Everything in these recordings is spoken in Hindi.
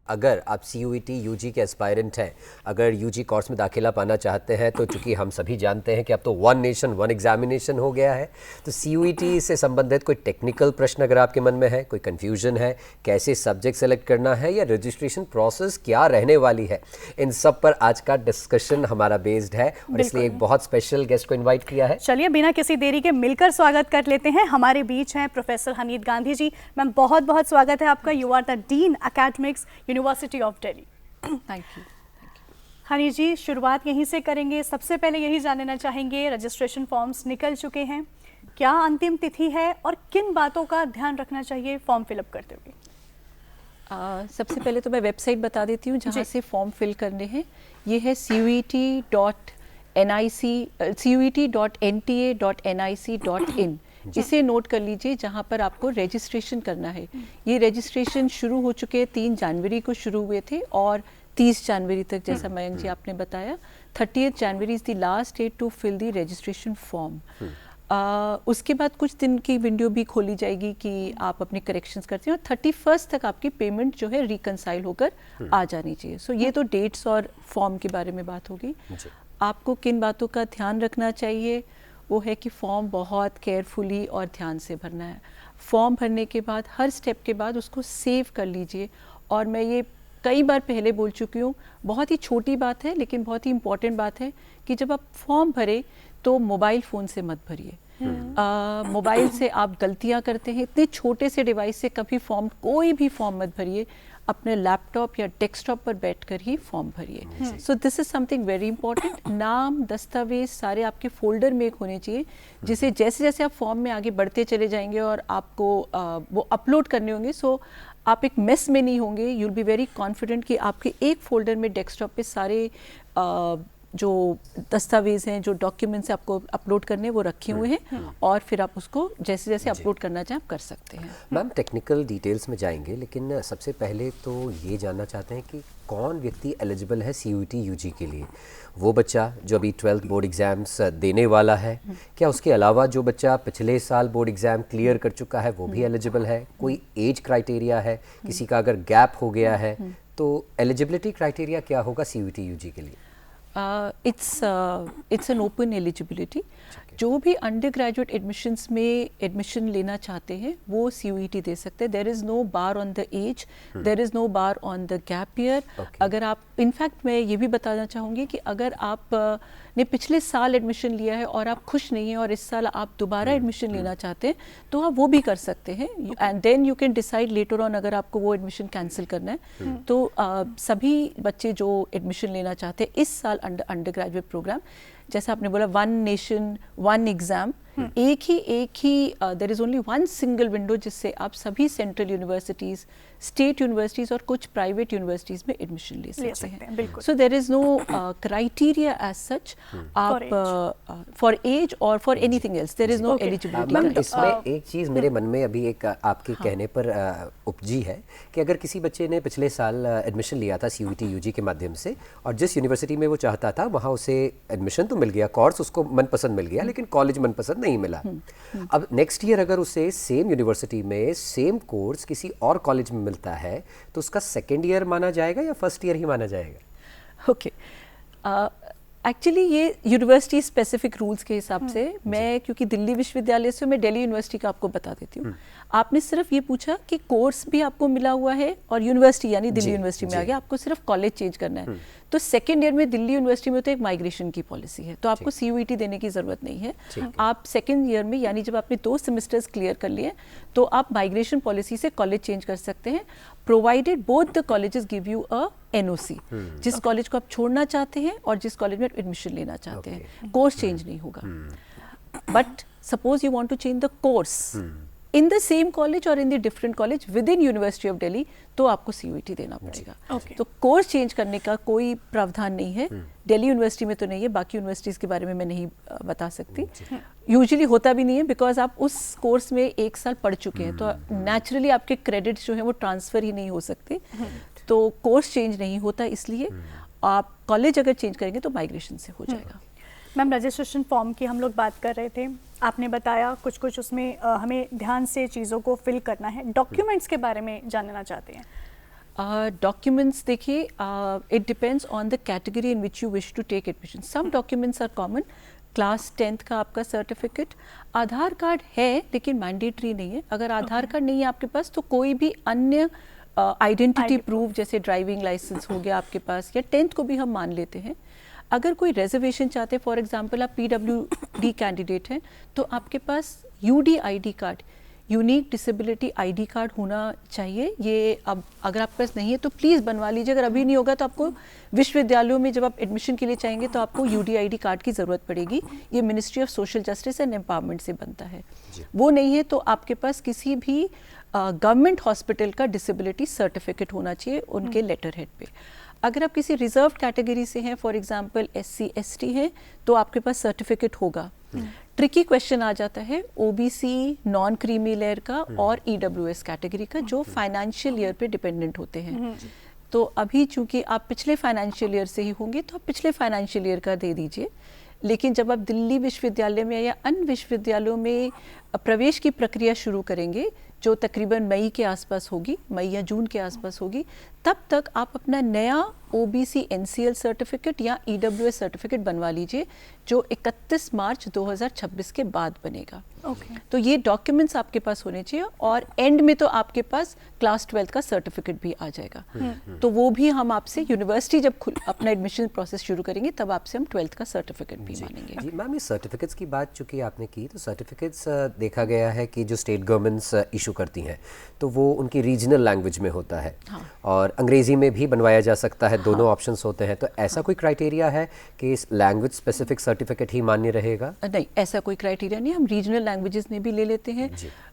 अगर आप CUET UG के एस्पायरेंट हैं, अगर UG कोर्स में दाखिला पाना चाहते हैं, तो चूंकि हम सभी जानते हैं कि अब तो वन नेशन वन एग्जामिनेशन हो गया है, तो CUET से संबंधित कोई टेक्निकल प्रश्न अगर आपके मन में है, कोई कन्फ्यूजन है, कैसे सब्जेक्ट सेलेक्ट करना है या रजिस्ट्रेशन प्रोसेस क्या रहने वाली है, इन सब पर आज का डिस्कशन हमारा बेस्ड है और इसलिए एक बहुत स्पेशल गेस्ट को इन्वाइट किया है। चलिए बिना किसी देरी के मिलकर स्वागत कर लेते हैं। हमारे बीच हैं प्रोफेसर हनीत गांधी जी। मैम बहुत बहुत स्वागत है आपका। You are the dean academics university of Delhi. Thank you. Honey ji, शुरुआत यहीं से करेंगे। सबसे पहले यही जानना चाहेंगे, रजिस्ट्रेशन फॉर्म्स निकल चुके हैं, क्या अंतिम तिथि है और किन बातों का ध्यान रखना चाहिए फॉर्म फिलअप करते हुए? सबसे पहले तो मैं वेबसाइट बता देती हूँ जहाँ से फॉर्म फिल करने हैं। ये है cuet.nta.nic.in। इसे नोट कर लीजिए, जहाँ पर आपको रजिस्ट्रेशन करना है। ये रजिस्ट्रेशन शुरू हो चुके हैं, 3 जनवरी को शुरू हुए थे और 30 जनवरी तक, जैसा मयंक जी आपने बताया। 30th January is the last date to fill the registration form. उसके बाद कुछ दिन की विंडो भी खोली जाएगी कि आप अपने करेक्शंस करते हैं और 31st तक आपकी पेमेंट जो है रिकनसाइल होकर आ जानी चाहिए। सो ये तो डेट्स और फॉर्म के बारे में बात होगी। आपको किन बातों का ध्यान रखना चाहिए, वो है कि फॉर्म बहुत केयरफुली और ध्यान से भरना है। फॉर्म भरने के बाद हर स्टेप के बाद उसको सेव कर लीजिए। और मैं ये कई बार पहले बोल चुकी हूँ, बहुत ही छोटी बात है लेकिन बहुत ही इम्पॉर्टेंट बात है कि जब आप फॉर्म भरें तो मोबाइल फ़ोन से मत भरिए। मोबाइल से आप गलतियाँ करते हैं, इतने छोटे से डिवाइस से कभी कोई भी फॉर्म मत भरिए। अपने लैपटॉप या डेस्कटॉप पर बैठकर ही फॉर्म भरिए। So this is something very important. नाम, दस्तावेज सारे आपके फोल्डर में एक होने चाहिए, जिसे जैसे जैसे आप फॉर्म में आगे बढ़ते चले जाएंगे और आपको वो अपलोड करने होंगे, सो आप एक मेस में नहीं होंगे। You will be very confident कि आपके एक फोल्डर में डेस्कटॉप पे सारे जो दस्तावेज हैं, जो डॉक्यूमेंट्स आपको अपलोड करने वो रखे हुए हैं और फिर आप उसको जैसे जैसे अपलोड करना चाहें आप कर सकते हैं। मैम टेक्निकल डिटेल्स में जाएंगे, लेकिन सबसे पहले तो ये जानना चाहते हैं कि कौन व्यक्ति एलिजिबल है CUET UG के लिए। वो बच्चा जो अभी 12th बोर्ड एग्ज़ाम्स देने वाला है, क्या उसके अलावा जो बच्चा पिछले साल बोर्ड एग्ज़ाम क्लियर कर चुका है वो भी एलिजिबल है? कोई एज क्राइटेरिया है? किसी का अगर गैप हो गया है तो एलिजिबिलिटी क्राइटेरिया क्या होगा CUET UG के लिए? It's an open eligibility. जो भी अंडर ग्रेजुएट एडमिशन्स में एडमिशन लेना चाहते हैं वो CUET दे सकते हैं। There is no bar on the age, there is no bar on the gap year. अगर आप, इनफैक्ट मैं ये भी बताना चाहूँगी कि अगर आप ने पिछले साल एडमिशन लिया है और आप खुश नहीं हैं और इस साल आप दोबारा एडमिशन लेना चाहते हैं तो आप वो भी कर सकते हैं। And then you can decide later on अगर आपको वो एडमिशन कैंसिल करना है। तो सभी बच्चे जो एडमिशन लेना चाहते हैं इस साल अंडर ग्रेजुएट प्रोग्राम, जैसा आपने बोला वन नेशन वन एग्जाम, एक ही there is only one single window जिससे आप सभी सेंट्रल यूनिवर्सिटीज, स्टेट यूनिवर्सिटीज और कुछ प्राइवेट यूनिवर्सिटीज में एडमिशन ले सकते हैं। So there is no criteria as such आप फॉर एज और for anything else, there is no eligibility. इसमें एक चीज़ मेरे मन में अभी एक आपके कहने पर उपजी है कि अगर किसी बच्चे ने पिछले साल एडमिशन लिया था CUET UG के माध्यम से और जिस यूनिवर्सिटी में वो चाहता था वहाँ उसे एडमिशन तो मिल गया, कोर्स उसको मनपसंद मिल गया, लेकिन कॉलेज मनपसंद नहीं मिला। अब नेक्स्ट ईयर अगर उसे सेम यूनिवर्सिटी में सेम कोर्स किसी और कॉलेज में मिलता है तो उसका सेकेंड ईयर माना जाएगा या फर्स्ट ईयर ही माना जाएगा? ओके, एक्चुअली ये यूनिवर्सिटी स्पेसिफिक रूल्स के हिसाब से, मैं क्योंकि दिल्ली विश्वविद्यालय से, मैं दिल्ली यूनिवर्सिटी का आपको बता देती हूँ। आपने सिर्फ ये पूछा कि कोर्स भी आपको मिला हुआ है और यूनिवर्सिटी यानी दिल्ली यूनिवर्सिटी में आ गया, आपको सिर्फ कॉलेज चेंज करना है। तो सेकेंड ईयर में दिल्ली यूनिवर्सिटी में तो एक माइग्रेशन की पॉलिसी है, तो आपको CUET देने की ज़रूरत नहीं है। आप सेकेंड ईयर में यानी जब आपने 2 सेमेस्टर्स क्लियर कर लिए तो आप माइग्रेशन पॉलिसी से कॉलेज चेंज कर सकते हैं, provided both the colleges give you a NOC। जिस कॉलेज को आप छोड़ना चाहते हैं और जिस कॉलेज में एडमिशन लेना चाहते हैं, कोर्स चेंज नहीं होगा। But suppose you want to change the course in the same college और in the different college with in university of Delhi, तो आपको CUET देना पड़ेगा। तो कोर्स चेंज करने का कोई प्रावधान नहीं है। दिल्ली यूनिवर्सिटी में तो नहीं है, बाकी यूनिवर्सिटीज़ के बारे में मैं नहीं बता सकती। यूजुअली होता भी नहीं है बिकॉज आप उस कोर्स में 1 साल पढ़ चुके हैं, तो नेचुरली आपके क्रेडिट्स जो हैं वो ट्रांसफ़र ही नहीं हो सकते। तो कोर्स चेंज नहीं होता, इसलिए आप कॉलेज अगर चेंज करेंगे तो माइग्रेशन से हो जाएगा। मैम रजिस्ट्रेशन फॉर्म की हम लोग बात कर रहे थे, आपने बताया कुछ उसमें हमें ध्यान से चीज़ों को फिल करना है। डॉक्यूमेंट्स के बारे में जानना चाहते हैं। डॉक्यूमेंट्स देखिए, it depends on the category in which you wish to take admission. Some documents are common. Class 10th का आपका सर्टिफिकेट, आधार कार्ड है लेकिन मैंडेटरी नहीं है. अगर आधार कार्ड नहीं है आपके पास तो कोई भी अन्य आइडेंटिटी प्रूफ जैसे ड्राइविंग लाइसेंस हो गया आपके पास, या 10th को भी हम मान लेते हैं. अगर कोई रिजर्वेशन चाहते हैं, फॉर एग्जांपल आप PWD कैंडिडेट हैं, तो आपके पास UDID card, unique disability ID card होना चाहिए. ये अब अगर आपके पास नहीं है तो प्लीज़ बनवा लीजिए. अगर अभी नहीं होगा तो आपको विश्वविद्यालयों में जब आप एडमिशन के लिए चाहेंगे तो आपको UDID कार्ड की ज़रूरत पड़ेगी. ये ministry of social justice and empowerment से बनता है. वो नहीं है तो आपके पास किसी भी गवर्नमेंट हॉस्पिटल का डिसेबिलिटी सर्टिफिकेट होना चाहिए उनके लेटर हेड पे. अगर आप किसी रिजर्व कैटेगरी से हैं, फॉर एग्जांपल SC ST हैं, तो आपके पास सर्टिफिकेट होगा. ट्रिकी क्वेश्चन आ जाता है OBC, नॉन क्रीमी लेयर का और EWS कैटेगरी का, जो फाइनेंशियल ईयर पे डिपेंडेंट होते हैं. तो अभी चूंकि आप पिछले फाइनेंशियल ईयर से ही होंगे तो आप पिछले फाइनेंशियल ईयर का दे दीजिए. लेकिन जब आप दिल्ली विश्वविद्यालय में या अन्य विश्वविद्यालयों में प्रवेश की प्रक्रिया शुरू करेंगे, जो तकरीबन मई के आसपास होगी, मई या जून के आसपास होगी, तब तक आप अपना नया OBC NCL सर्टिफिकेट या EWS सर्टिफिकेट बनवा लीजिए, जो 31 मार्च 2026 के बाद बनेगा. तो ये डॉक्यूमेंट्स आपके पास होने चाहिए. और एंड में तो आपके पास क्लास 12th का सर्टिफिकेट भी आ जाएगा. तो वो भी हम आपसे यूनिवर्सिटी जब अपना एडमिशन प्रोसेस शुरू करेंगे तब आपसे हम 12th का सर्टिफिकेट भी मांगेंगे. जी मैम, ये सर्टिफिकेट्स की बात चूँकि आपने की, तो सर्टिफिकेट्स देखा गया है कि जो स्टेट गवर्नमेंट्स इशू करती हैं तो वो उनकी रीजनल लैंग्वेज में होता है. और अंग्रेजी में भी बनवाया जा सकता है. दोनों ऑप्शंस होते हैं. तो ऐसा कोई क्राइटेरिया है कि इस लैंग्वेज स्पेसिफिक सर्टिफिकेट ही मान्य रहेगा? नहीं, ऐसा कोई क्राइटेरिया नहीं. हम रीजनल लैंग्वेजेस में भी ले लेते हैं.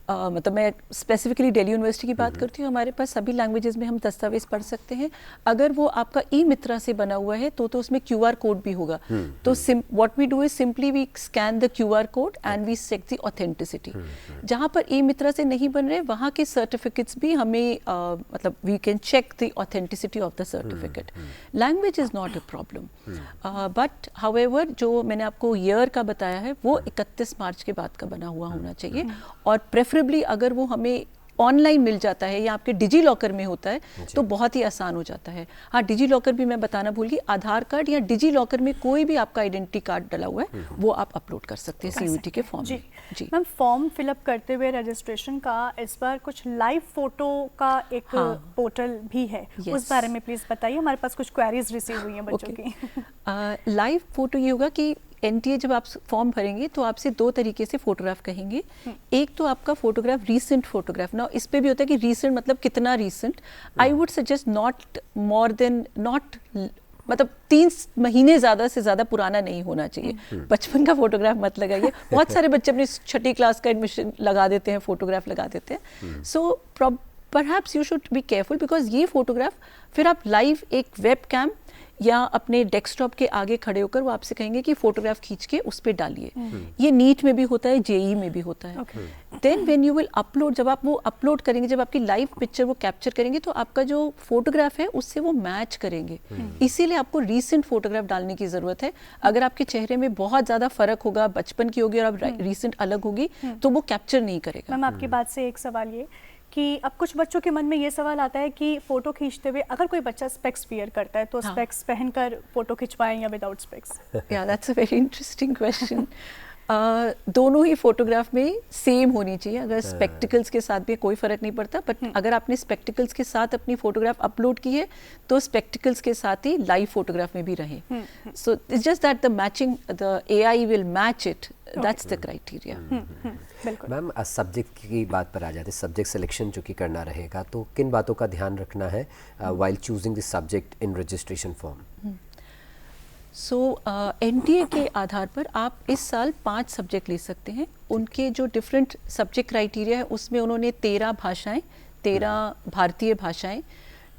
मतलब मैं स्पेसिफिकली दिल्ली यूनिवर्सिटी की बात करती हूँ, हमारे पास सभी लैंग्वेजेस में हम दस्तावेज पढ़ सकते हैं. अगर वो आपका ई-मित्रा से बना हुआ है तो उसमें QR कोड भी होगा. तो what we do is simply we scan the QR code and we check the authenticity. जहाँ पर ई-मित्रा से नहीं बन रहे वहाँ के सर्टिफिकेट्स भी हमें मतलब we can check the authenticity of the certificate. Language is not a problem. But however जो मैंने आपको ईयर का बताया है वो 31 मार्च के बाद का बना हुआ होना चाहिए. और प्रेफरेबली अगर वो हमें ऑनलाइन मिल जाता है या आपके डिजी लॉकर में होता है तो बहुत ही आसान हो जाता है. हाँ, डिजी लॉकर भी मैं बताना भूल गई. आधार कार्ड या डिजी लॉकर में कोई भी आपका आइडेंटिटी कार्ड डला हुआ है वो आप अपलोड कर सकते हैं CUET के फॉर्म में. जी मैम, फॉर्म फिलअप करते हुए रजिस्ट्रेशन का इस बार कुछ लाइव फोटो का एक पोर्टल भी है. उस बारे में प्लीज बताइए. हमारे पास कुछ क्वेरीज रिसीव हुई हैं बच्चों की. लाइव फोटो ये होगा कि NTA जब आप फॉर्म भरेंगे तो आपसे 2 तरीके से फोटोग्राफ कहेंगे. एक तो आपका फोटोग्राफ रीसेंट फोटोग्राफ. ना इस पे भी होता है कि रीसेंट मतलब कितना recent. I would suggest not more than मतलब 3 महीने ज़्यादा से ज़्यादा पुराना नहीं होना चाहिए. बचपन का फोटोग्राफ मत लगाइए. बहुत सारे बच्चे अपनी 6ठी क्लास का एडमिशन लगा देते हैं, फोटोग्राफ लगा देते हैं. So perhaps you should be careful because ये फोटोग्राफ फिर आप लाइव एक वेब कैम या अपने डेस्कटॉप के आगे खड़े होकर वो आपसे कहेंगे कि फोटोग्राफ खींच के उस पर डालिए. ये नीट में भी होता है, JEE में भी होता है. Then when you will upload, जब आप वो अपलोड करेंगे, जब आपकी लाइव पिक्चर वो कैप्चर करेंगे तो आपका जो फोटोग्राफ है उससे वो मैच करेंगे. इसीलिए आपको रीसेंट फोटोग्राफ डालने की ज़रूरत है. अगर आपके चेहरे में बहुत ज़्यादा फ़र्क होगा, बचपन की होगी और अब रीसेंट अलग होगी तो वो कैप्चर नहीं करेगा. मैम, आपकी बात से एक सवाल ये कि अब कुछ बच्चों के मन में ये सवाल आता है कि फ़ोटो खींचते हुए अगर कोई बच्चा स्पेक्स वियर करता है तो स्पेक्स पहनकर फ़ोटो खिंचवाएं या विदाउट स्पेक्स? या that's a very interesting question. दोनों ही फोटोग्राफ में सेम होनी चाहिए. अगर स्पेक्टिकल्स के साथ भी कोई फ़र्क नहीं पड़ता. बट अगर आपने स्पेक्टिकल्स के साथ अपनी फोटोग्राफ अपलोड की है तो स्पेक्टिकल्स के साथ ही लाइव फोटोग्राफ में भी रहे. So it's just that the matching, the AI will match it. That's the criteria. Ma'am, subject की बात पर आ जाते हैं. सब्जेक्ट सिलेक्शन जो कि करना रहेगा तो किन बातों का ध्यान रखना है while choosing the subject in registration form? So NTA के आधार पर आप इस साल 5 सब्जेक्ट ले सकते हैं. उनके जो डिफरेंट सब्जेक्ट क्राइटेरिया है उसमें उन्होंने 13 भाषाएं, 13 भारतीय भाषाएं,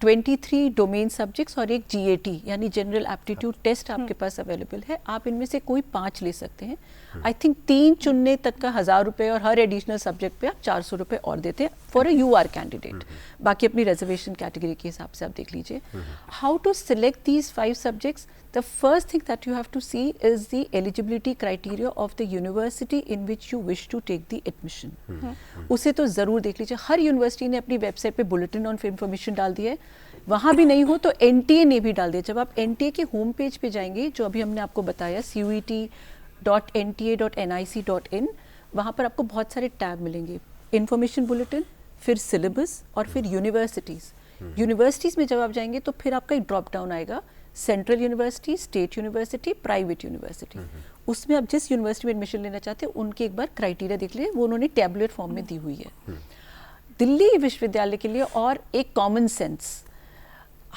23 डोमेन सब्जेक्ट्स और एक GAT यानी जनरल एप्टीट्यूड टेस्ट आपके पास अवेलेबल है. आप इनमें से कोई 5 ले सकते हैं. आई थिंक 3 चुनने तक का 1000 रुपये और हर एडिशनल सब्जेक्ट पे आप 400 रुपये और देते हैं फॉर अ UR कैंडिडेट. बाकी अपनी रिजर्वेशन कैटेगरी के हिसाब से आप देख लीजिए. How to select these 5 subjects? The first thing that you have to see is the eligibility criteria of the university in which you wish to take the admission. उसे तो ज़रूर देख लीजिए. हर यूनिवर्सिटी ने अपनी वेबसाइट पे बुलेटिन ऑन इंफॉर्मेशन डाल दिया है. वहाँ भी नहीं हो तो NTA ने भी डाल दिया। जब आप NTA के होम पेज पे जाएंगे, जो अभी हमने आपको बताया CUET.nta.nic.in, वहाँ पर आपको बहुत सारे टैब मिलेंगे, इन्फॉर्मेशन बुलेटिन, फिर सिलेबस और फिर यूनिवर्सिटीज़। यूनिवर्सिटीज़ में जब आप जाएंगे तो फिर आपका एक ड्रॉप डाउन आएगा, central university, state university, private university. उसमें आप जिस यूनिवर्सिटी में एडमिशन लेना चाहते हैं उनके एक बार क्राइटेरिया देख लें, वो उन्होंने टैबलेट फॉर्म में दी हुई है। दिल्ली विश्वविद्यालय के लिए और एक कॉमन सेंस,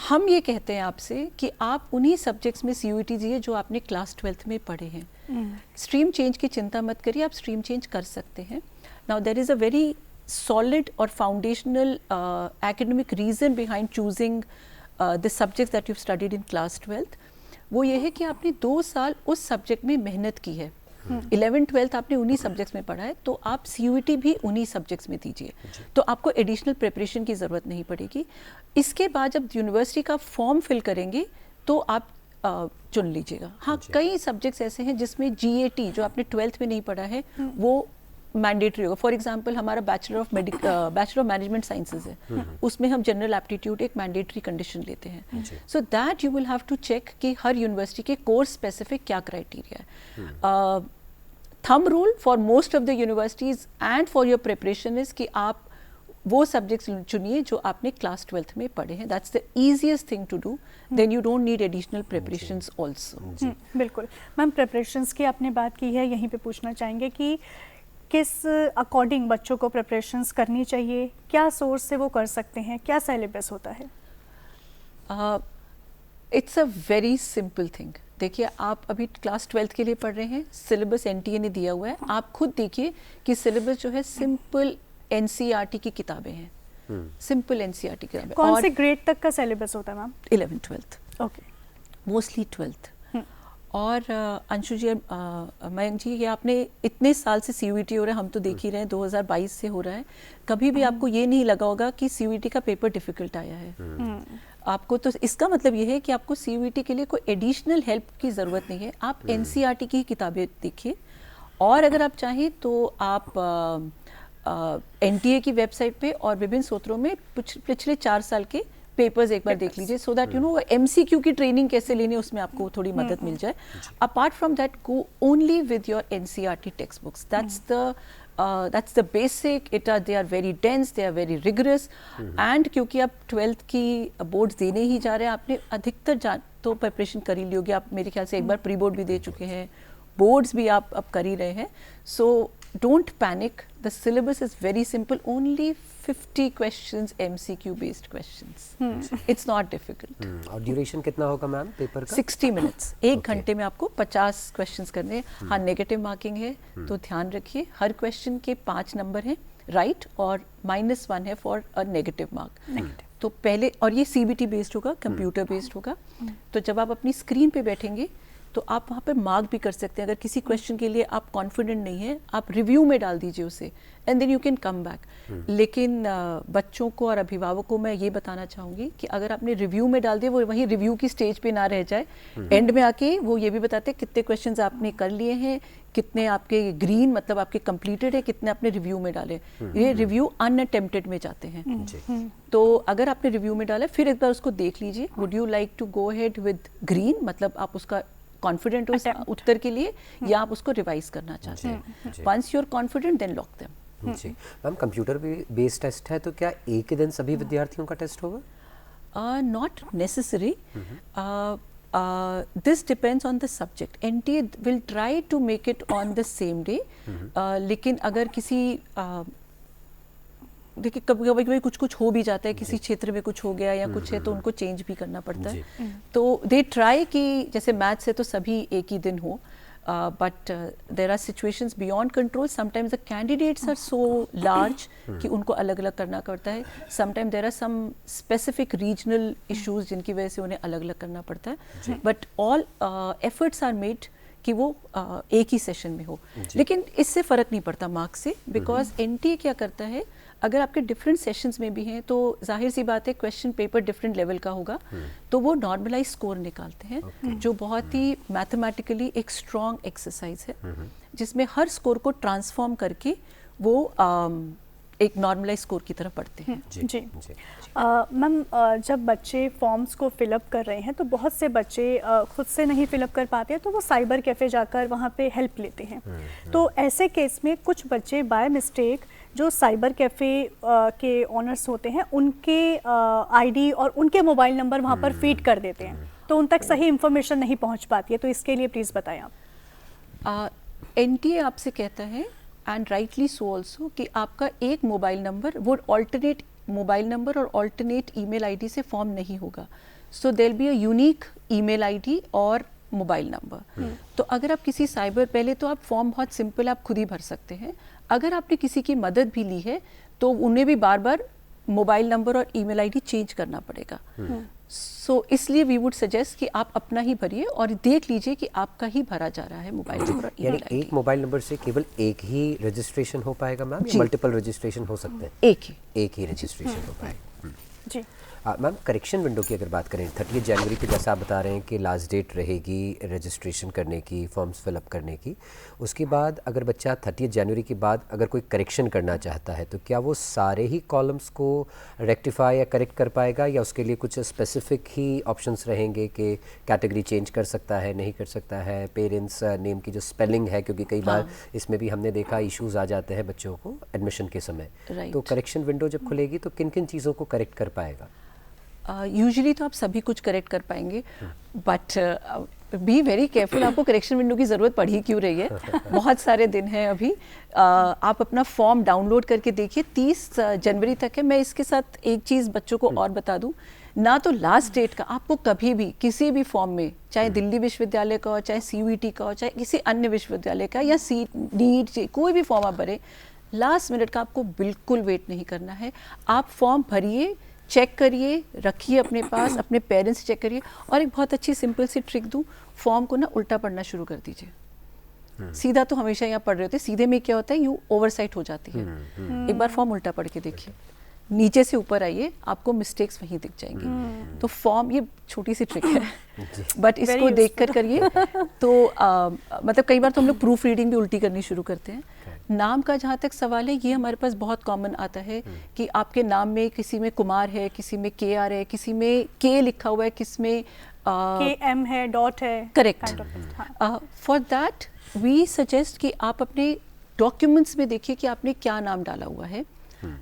हम ये कहते हैं आपसे कि आप उन्हीं सब्जेक्ट्स में CUET दीजिए जो आपने क्लास 12th में पढ़े हैं। स्ट्रीम चेंज की चिंता मत करिए, आप स्ट्रीम चेंज कर सकते हैं। Now there is a very solid or foundational academic reason behind choosing the subjects that you've studied in class 12th. वो ये है कि आपने 2 साल उस सब्जेक्ट में मेहनत की है। 11th 12th आपने उन्हीं सब्जेक्ट्स में पढ़ा है, तो आप CUET भी उन्हीं सब्जेक्ट्स में दीजिए, तो आपको एडिशनल प्रिपरेशन की ज़रूरत नहीं पड़ेगी। इसके बाद जब यूनिवर्सिटी का फॉर्म फिल करेंगे तो आप चुन लीजिएगा। हाँ, कई सब्जेक्ट्स ऐसे हैं जिसमें GAT जो आपने 12th में नहीं पढ़ा है वो मैंडेटरी होगा। फॉर एग्जांपल हमारा बैचलर ऑफ मैनेजमेंट साइंसेज है, उसमें हम जनरल एप्टीट्यूड एक मैंडेटरी कंडीशन लेते हैं। So that you will have to check कि हर यूनिवर्सिटी के कोर्स स्पेसिफिक क्या क्राइटेरिया है। Thumb rule for most of the universities and for your preparation is कि आप वो सब्जेक्ट्स चुनिए जो आपने क्लास 12th में पढ़े हैं। That's the easiest thing to do, then you don't need additional preparations also. बिल्कुल मैम, प्रिपरेशंस की आपने बात की है, यहीं पे पूछना चाहेंगे कि किस अकॉर्डिंग बच्चों को प्रिपरेशंस करनी चाहिए, क्या सोर्स से वो कर सकते हैं, क्या सिलेबस होता है? It's a very simple thing. देखिए, आप अभी क्लास 12th के लिए पढ़ रहे हैं, सिलेबस NTA ने दिया हुआ है, आप खुद देखिए कि सिलेबस जो है सिंपल NCERT की किताबें हैं, सिंपल NCERT की किताबें। कौन से ग्रेड तक का सिलेबस होता है ma'am? 11th 12th, okay, mostly 12th। और अंशु जी, मयंक जी, ये आपने इतने साल से CUET हो रहा है, हम तो देख ही रहे हैं 2022 से हो रहा है, कभी भी आपको ये नहीं लगा होगा कि CUET का पेपर डिफिकल्ट आया है आपको। तो इसका मतलब ये है कि आपको CUET के लिए कोई एडिशनल हेल्प की ज़रूरत नहीं है। आप NCERT की किताबें देखिए, और अगर आप चाहें तो आप NTA की वेबसाइट पे और विभिन्न सूत्रों में पिछले 4 साल के पेपर्स एक बार देख लीजिए, सो दैट यू नो MCQ की ट्रेनिंग कैसे लेनी है उसमें आपको थोड़ी मदद मिल जाए। Apart from that, go only with your NCERT text books, that's the basic. They are very dense, they are very rigorous, and क्योंकि आप 12th की बोर्ड्स देने ही जा रहे हैं, आपने अधिकतर तो प्रिपरेशन कर ही ली होगी। आप मेरे ख्याल से एक बार प्री बोर्ड भी दे चुके हैं, बोर्ड्स भी आप अब कर ही रहे हैं। सो don't panic, the syllabus is very simple, only 50 questions, MCQ based questions. It's not difficult. और ड्यूरेशन कितना होगा मैम पेपर का? 60 minutes, एक घंटे में आपको 50 क्वेश्चंस करने हैं। हाँ, नेगेटिव मार्किंग है, तो ध्यान रखिए हर क्वेश्चन के 5 नंबर हैं, राइट, और -1 है फॉर अ नेगेटिव मार्क। तो पहले, और ये CBT बेस्ड होगा, कंप्यूटर बेस्ड होगा, तो जब आप अपनी स्क्रीन पे बैठेंगे तो आप वहाँ पे मार्क भी कर सकते हैं। अगर किसी क्वेश्चन के लिए आप कॉन्फिडेंट नहीं है, आप रिव्यू में डाल दीजिए उसे, and then you can come back. लेकिन बच्चों को और अभिभावकों को मैं ये बताना चाहूँगी कि अगर आपने रिव्यू में डाल दिया, वो वहीं रिव्यू की स्टेज पे ना रह जाए, एंड में आके वो ये भी बताते हैं कितने क्वेश्चंस आपने कर लिए हैं, कितने आपके ग्रीन मतलब आपके कंप्लीटेड है, कितने आपने रिव्यू में डाले। ये रिव्यू अनअटेम्प्टेड में जाते हैं। तो अगर आपने रिव्यू में डाला, फिर एक बार उसको देख लीजिए, would you like to go ahead with green, मतलब आप उसका कॉन्फिडेंट हो उत्तर के लिए, या आप उसको रिवाइज करना चाहते हैं। Once you are confident, then lock them. जी मैम, कंप्यूटर बेस्ड टेस्ट है, तो क्या एक ही दिन सभी विद्यार्थियों का टेस्ट होगा? Not necessary, this depends on the subject. NTA will try to make it on the same day, लेकिन अगर किसी देखिए कभी कुछ हो भी जाता है, किसी क्षेत्र में कुछ हो गया या कुछ है, तो उनको चेंज भी करना पड़ता है। तो दे ट्राई कि जैसे मैथ्स है तो सभी एक ही दिन हो, but there are situations beyond control. Sometimes the candidates are so large कि उनको अलग अलग करना पड़ता है। Sometime there are some specific regional issues जिनकी वजह से उन्हें अलग अलग करना पड़ता है, but all efforts are made कि वो एक ही सेशन में हो। लेकिन इससे फ़र्क नहीं पड़ता मार्क्स से, बिकॉज NTA क्या करता है, अगर आपके डिफरेंट सेशंस में भी हैं तो जाहिर सी बात है क्वेश्चन पेपर डिफरेंट लेवल का होगा, तो वो नॉर्मलाइज स्कोर निकालते हैं, जो बहुत ही मैथमेटिकली एक स्ट्रॉन्ग एक्सरसाइज है, जिसमें हर स्कोर को ट्रांसफॉर्म करके वो एक नॉर्मलाइज स्कोर की तरफ बढ़ते हैं। जी मैम, जब बच्चे फॉर्म्स को फिलअप कर रहे हैं तो बहुत से बच्चे खुद से नहीं फिलअप कर पाते हैं, तो वो साइबर कैफ़े जाकर वहाँ पे हेल्प लेते हैं। तो ऐसे केस में कुछ बच्चे बाय मिस्टेक जो साइबर कैफ़े के ऑनर्स होते हैं उनके आईडी और उनके मोबाइल नंबर वहाँ पर फीड कर देते हैं, तो उन तक सही इन्फॉर्मेशन नहीं पहुँच पाती है। तो इसके लिए प्लीज़ बताएं आप। एनटीए आपसे कहता है, एंड राइटली सो ऑल्सो, कि आपका एक मोबाइल नंबर वो ऑल्टरनेट मोबाइल नंबर और ऑल्टरनेट ईमेल आईडी से फॉर्म नहीं होगा। So there be a unique email ID और मोबाइल नंबर। तो अगर आप किसी साइबर, पहले तो आप फॉर्म बहुत सिंपल आप खुद ही भर सकते हैं। अगर आपने किसी की मदद भी ली है तो उन्हें भी बार बार मोबाइल नंबर और ईमेल आईडी चेंज करना पड़ेगा। सो इसलिए वी वुड सजेस्ट कि आप अपना ही भरिए और देख लीजिए कि आपका ही भरा जा रहा है मोबाइल नंबर और ईमेल आईडी। एक मोबाइल नंबर से केवल एक ही रजिस्ट्रेशन हो पाएगा मैम, या मल्टीपल रजिस्ट्रेशन हो सकते हैं? एक ही रजिस्ट्रेशन हो पाएगा। जी मैम, करेक्शन विंडो की अगर बात करें, 30 जनवरी की जैसा आप बता रहे हैं कि लास्ट डेट रहेगी रजिस्ट्रेशन करने की, फॉर्म्स फिलअप करने की। उसके बाद अगर बच्चा 30 जनवरी के बाद अगर कोई करेक्शन करना चाहता है तो क्या वो सारे ही कॉलम्स को रेक्टिफाई या करेक्ट कर पाएगा, या उसके लिए कुछ स्पेसिफिक ही ऑप्शंस रहेंगे कि कैटेगरी चेंज कर सकता है, नहीं कर सकता है, पेरेंट्स नेम की जो स्पेलिंग है, क्योंकि कई बार इसमें भी हमने देखा इश्यूज आ जाते हैं बच्चों को एडमिशन के समय। तो करेक्शन विंडो जब खुलेगी तो किन किन चीज़ों को करेक्ट कर पाएगा? यूजुअली तो आप सभी कुछ करेक्ट कर पाएंगे, बट बी वेरी केयरफुल। आपको करेक्शन विंडो की ज़रूरत पड़ ही क्यों रही है? बहुत सारे दिन हैं अभी। आप अपना फॉर्म डाउनलोड करके देखिए, 30 जनवरी तक है। मैं इसके साथ एक चीज़ बच्चों को और बता दूं, ना तो लास्ट डेट का आपको कभी भी किसी भी फॉर्म में, चाहे दिल्ली विश्वविद्यालय का हो, चाहे CUET का हो, चाहे किसी अन्य विश्वविद्यालय का, या नीट, कोई भी फॉर्म आप भरें, लास्ट मिनट का आपको बिल्कुल वेट नहीं करना है। आप फॉर्म भरिए, चेक करिए, रखिए अपने पास, अपने पेरेंट्स से चेक करिए। और एक बहुत अच्छी सिंपल सी ट्रिक दूं, फॉर्म को ना उल्टा पढ़ना शुरू कर दीजिए। सीधा तो हमेशा यहाँ पढ़ रहे होते, सीधे में क्या होता है, यू ओवरसाइट हो जाती है। एक बार फॉर्म उल्टा पढ़ के देखिए, नीचे से ऊपर आइए, आपको मिस्टेक्स वहीं दिख जाएंगी। तो फॉर्म, ये छोटी सी ट्रिक है बट इसको देख कर करिए। तो मतलब कई बार तो हम लोग प्रूफ रीडिंग भी उल्टी करनी शुरू करते हैं। नाम का जहाँ तक सवाल है, ये हमारे पास बहुत कॉमन आता है कि आपके नाम में किसी में कुमार है, किसी में KR है, किसी में K लिखा हुआ है, किस में KM है, डॉट है। Correct. For that we suggest कि आप अपने डॉक्यूमेंट्स में देखिए कि आपने क्या नाम डाला हुआ है।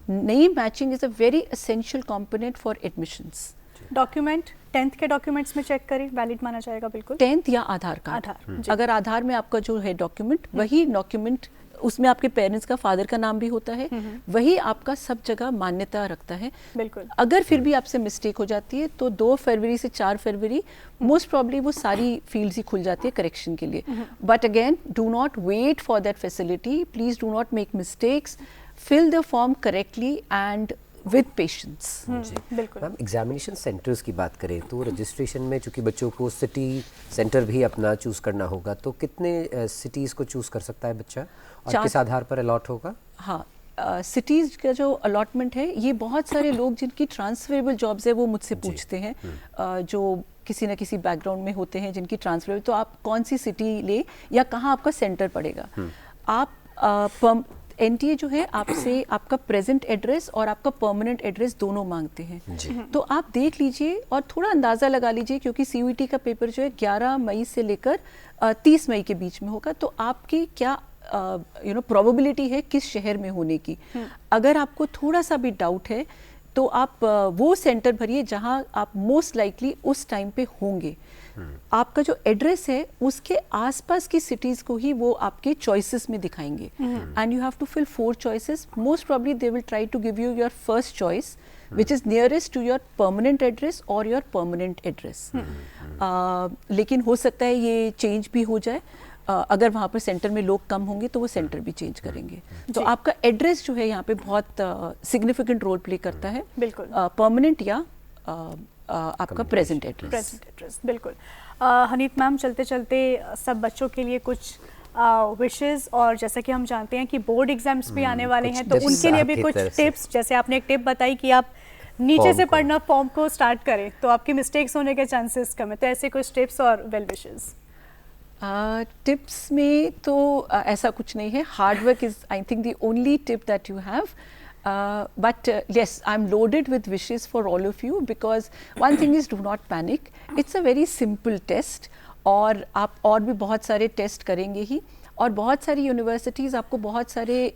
Name matching is a very essential component for admissions. Document 10th के डॉक्यूमेंट्स में चेक करें, वैलिड माना जाएगा बिल्कुल। 10th या आधार कार्ड। अगर आधार में आपका जो है डॉक्यूमेंट, वही डॉक्यूमेंट, उसमें आपके पेरेंट्स का, फादर का नाम भी होता है, वही आपका सब जगह मान्यता रखता है। बिल्कुल। अगर फिर भी आपसे मिस्टेक हो जाती है तो 2 फरवरी से 4 फरवरी मोस्ट प्रॉब्ली वो सारी फील्ड्स ही खुल जाती है करेक्शन के लिए। But again, do not wait for that facility, please do not make mistakes, fill the form correctly and with patience. बिल्कुल। मैम, एग्जामिनेशन सेंटर्स की बात करें तो रजिस्ट्रेशन में चूंकि बच्चों को सिटी सेंटर भी अपना चूज करना होगा, तो कितने सिटीज़ को चूज कर सकता है बच्चा और किस आधार पर अलॉट होगा? हाँ, सिटीज़ का जो अलॉटमेंट है, ये बहुत सारे लोग जिनकी ट्रांसफरेबल जॉब्स है वो मुझसे पूछते हैं, जो किसी न किसी बैकग्राउंड में होते हैं जिनकी ट्रांसफरेबल। तो आप कौन सी सिटी ले या कहाँ आपका सेंटर पड़ेगा। आप NTA जो है आपसे आपका प्रेजेंट एड्रेस और आपका परमानेंट एड्रेस दोनों मांगते हैं। तो आप देख लीजिए और थोड़ा अंदाज़ा लगा लीजिए, क्योंकि CUET का पेपर जो है 11 मई से लेकर 30 मई के बीच में होगा। तो आपकी क्या प्रोबेबिलिटी है किस शहर में होने की। अगर आपको थोड़ा सा भी डाउट है तो आप वो सेंटर भरिए जहां आप मोस्ट लाइकली उस टाइम पे होंगे। आपका जो एड्रेस है उसके आसपास की सिटीज को ही वो आपके चॉइसेस में दिखाएंगे, and you have to fill 4 choices. Most probably they will try to give you your first choice which is nearest to your permanent address और योर परमानेंट एड्रेस। लेकिन हो सकता है ये चेंज भी हो जाए। अगर वहाँ पर सेंटर में लोग कम होंगे तो वो सेंटर भी चेंज करेंगे। तो आपका एड्रेस जो है यहाँ पे बहुत सिग्निफिकेंट रोल प्ले करता है। बिल्कुल। परमानेंट या आपका प्रेजेंट एड्रेस। बिल्कुल। हनीत मैम, चलते चलते सब बच्चों के लिए कुछ विशेस, और जैसा कि हम जानते हैं कि बोर्ड एग्जाम्स भी आने वाले हैं, तो उनके लिए भी कुछ टिप्स, जैसे आपने एक टिप बताई कि आप नीचे से पढ़ना फॉर्म को स्टार्ट करें तो आपकी मिस्टेक्स होने के चांसेस कम है, तो ऐसे कुछ टिप्स और वेल विशेस। टिप्स में तो ऐसा कुछ नहीं है। Hard work is I think the only tip that you have, But yes, I'm loaded with wishes for all of you, because one thing is, do not panic. It's a very simple test, और आप और भी बहुत सारे टेस्ट करेंगे ही, और बहुत सारी यूनिवर्सिटीज़ आपको बहुत सारे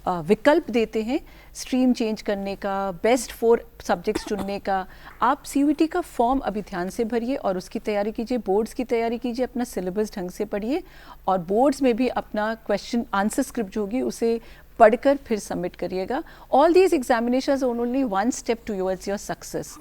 विकल्प देते हैं स्ट्रीम चेंज करने का, बेस्ट 4 सब्जेक्ट्स चुनने का। आप CUET का फॉर्म अभी ध्यान से भरिए और उसकी तैयारी कीजिए, बोर्ड्स की तैयारी कीजिए, अपना सिलेबस ढंग से पढ़िए, और बोर्ड्स में भी अपना क्वेश्चन आंसर स्क्रिप्ट जो होगी उसे पढ़कर फिर सबमिट करिएगा। All these examinations are only one step towards your success.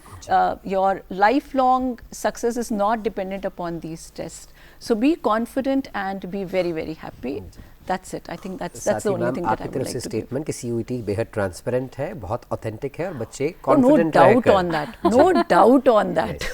Your life long success is not dependent upon these test, so be confident and be very very happy. That's it. I think that's the only thing that I would like to statement कि CUET बेहद ट्रांसपेरेंट है, बहुत ऑथेंटिक है, और बच्चे no confident doubt on that. No doubt on that.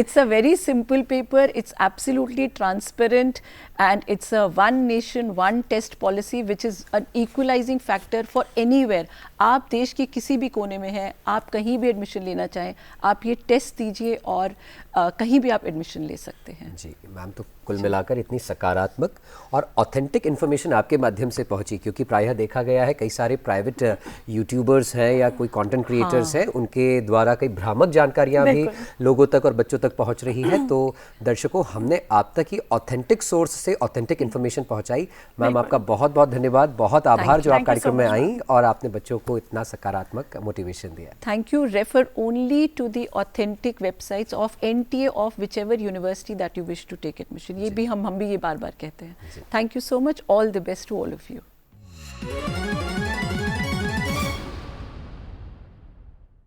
It's a very simple paper. It's absolutely transparent, and it's a one nation, one test policy, which is an equalizing factor for anywhere. आप देश के किसी भी कोने में हैं, आप कहीं भी एडमिशन लेना चाहें, आप ये टेस्ट दीजिए और कहीं भी आप एडमिशन ले सकते हैं। जी मैम, तो कुल मिलाकर इतनी सकारात्मक और ऑथेंटिक इन्फॉर्मेशन आपके माध्यम से पहुंची, क्योंकि प्रायः देखा गया है कई सारे प्राइवेट यूट्यूबर्स हैं या कोई कंटेंट क्रिएटर्स हैं, उनके द्वारा कई भ्रामक जानकारियां भी लोगों तक और बच्चों तक पहुंच रही है। तो दर्शकों, हमने आप तक ही ऑथेंटिक सोर्स से ऑथेंटिक इन्फॉर्मेशन पहुंचाई। मैम, आपका बहुत बहुत धन्यवाद, बहुत आभार जो आप कार्यक्रम में आई और आपने बच्चों को इतना सकारात्मक मोटिवेशन दिया। Thank you. Refer only to the authentic websites of NTA of whichever university that you wish to take admission. ये भी हम भी ये बार बार कहते हैं। Thank you so much, all the best to all of you.